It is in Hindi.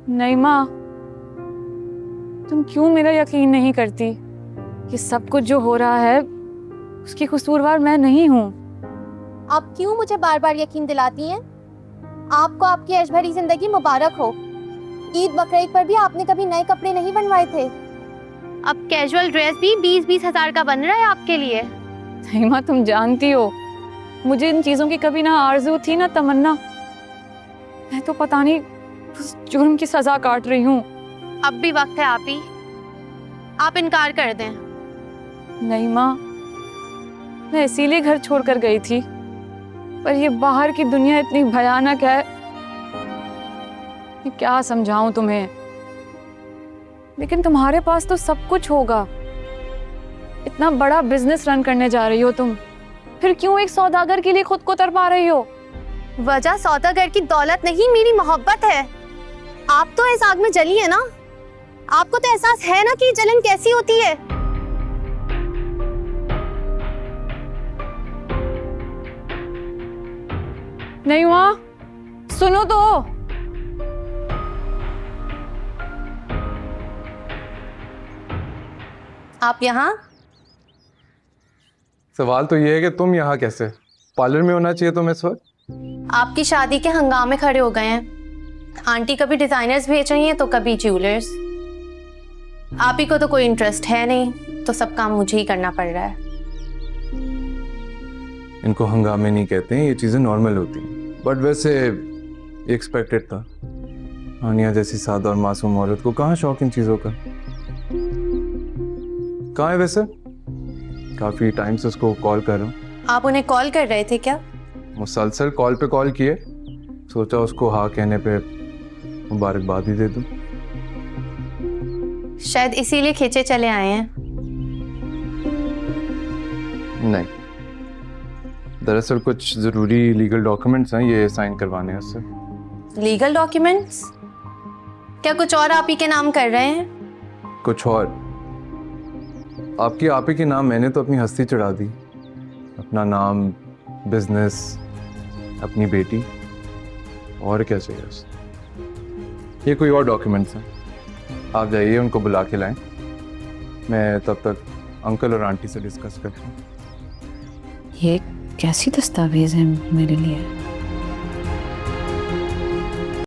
नहीं माँ, तुम क्यों मेरा यकीन नहीं करती? ये सब कुछ जो हो रहा है उसकी कसूरवार मैं नहीं हूँ। आप क्यों मुझे बार बार यकीन दिलाती हैं? आपको आपकी ऐश भरी जिंदगी मुबारक हो। ईद बकरीद पर भी आपने कभी नए कपड़े नहीं बनवाए थे। अब कैजुअल ड्रेस भी 20-20 हजार का बन रहा है आपके लिए। नहीं माँ, तुम जानती हो मुझे इन चीजों की कभी ना आरज़ू थी ना तमन्ना। मैं तो पता नहीं उस जुर्म की सजा काट रही हूँ। अब भी वक्त है आप इनकार कर दें। नहीं माँ, मैं इसीलिए घर छोड़कर गई थी, पर ये बाहर की दुनिया इतनी भयानक है कि क्या समझाऊं तुम्हें। लेकिन तुम्हारे पास तो सब कुछ होगा, इतना बड़ा बिजनेस रन करने जा रही हो तुम, फिर क्यों एक सौदागर के लिए खुद को तरपा रही हो? वजह सौदागर की दौलत नहीं, मेरी मोहब्बत है। आप तो इस आग में जली है ना, आपको तो एहसास है ना कि जलन कैसी होती है। नहीं माँ, सुनो तो। आप यहाँ? सवाल तो ये है कि तुम यहाँ कैसे? पार्लर में होना चाहिए तुम इस वक्त। आपकी शादी के हंगामे खड़े हो गए हैं। आंटी कभी डिजाइनर्स भेज रही हैं तो कभी ज्वेलर्स। आप ही को तो कोई इंटरेस्ट है नहीं, तो सब काम मुझे ही करना पड़ रहा है। इनको हंगामे नहीं कहते हैं, ये चीज़ें नॉर्मल होती हैं। बट वैसे एक्सपेक्टेड था। आनिया जैसी सादा और मासूम औरत को कहाँ शौक इन चीज़ों का। कहाँ है वैसे? काफ़ी टाइम से उसको कॉल कर रहा हूँ। आप उन्हें कॉल कर रहे थे क्या? मुसलसल कॉल पे कॉल किए, सोचा उसको हाँ कहने पे मुबारकबाद ही दे दूँ। शायद इसीलिए खींचे चले आए हैं। नहीं, दरअसल कुछ ज़रूरी लीगल डॉक्यूमेंट्स हैं, ये साइन करवाने हैं उससे। Legal documents? क्या कुछ और आप ही के नाम कर रहे हैं? कुछ और आपकी आप ही के नाम मैंने तो अपनी हस्ती चढ़ा दी, अपना नाम, बिजनेस, अपनी बेटी, और क्या चाहिए उसे। ये कोई और डॉक्यूमेंट्स हैं, आप जाइए उनको बुला के लाएं। मैं तब तक अंकल और आंटी से डिस्कस करता हूँ। ये कैसी दस्तावेज है मेरे लिए?